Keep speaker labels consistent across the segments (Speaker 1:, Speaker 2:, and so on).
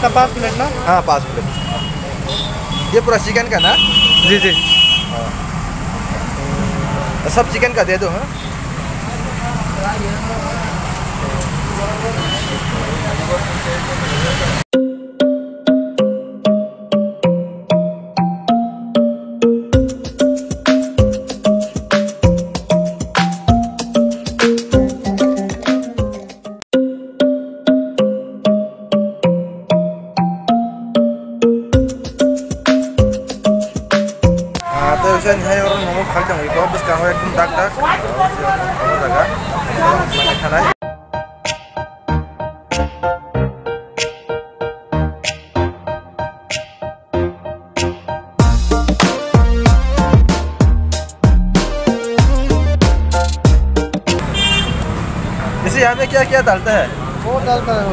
Speaker 1: का 5 प्लेट ना?
Speaker 2: हाँ 5 प्लेट। ये पूरा चिकन का ना?
Speaker 1: जी जी।
Speaker 2: सब चिकन का दे दो। हाँ saya nih orang ngomong kacang itu bes kamu yang dak dak kamu jaga banyak kanai. इसे यहाँ पे क्या क्या डालता है?
Speaker 1: वो डालता है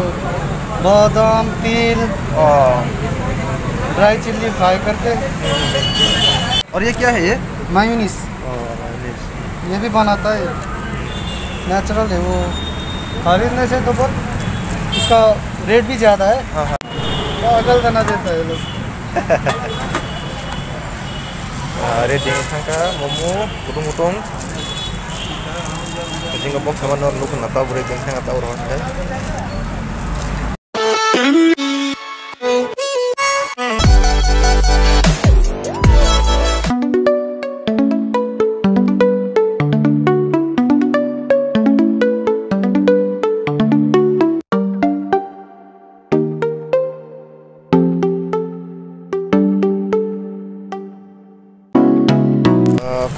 Speaker 1: बादाम, तिल
Speaker 2: और
Speaker 1: ड्राई चिल्ली फ्राई करके।
Speaker 2: और ये क्या है? ये
Speaker 1: मायोनीज। ये भी बनाता है, नेचुरल है वो। खरीदने से तो बहुत इसका रेट भी ज़्यादा है।
Speaker 2: हाँ हाँ
Speaker 1: पागल बना देता है लोग।
Speaker 2: अरे देंखा का मोमो कुटुम कुटुम जिंगा बॉक्स हमारे और लोग नता बुरे देंखा नता और होता है।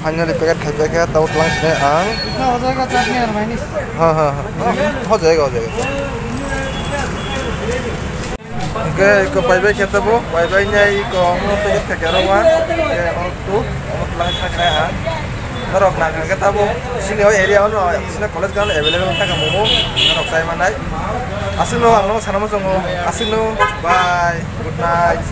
Speaker 2: फाइनली पैकेट खाई गया तब लंच में आंग
Speaker 1: कितना हो जाएगा चटनी और मायोनीज?
Speaker 2: हाँ हाँ हाँ हो जाएगा ओके को पाइबे खेता बो पाइबे न्याय को हम पैकेट खा गया रहा ये हम तो लंच में खाया हाँ नरक ना करके तब वो सिने हो एरिया हो ना सिने कॉलेज का अवेलेबल था का मोमो नरक साइमन है असिनो हम लोग सनम संगो असिनो बाय गुड नाइट।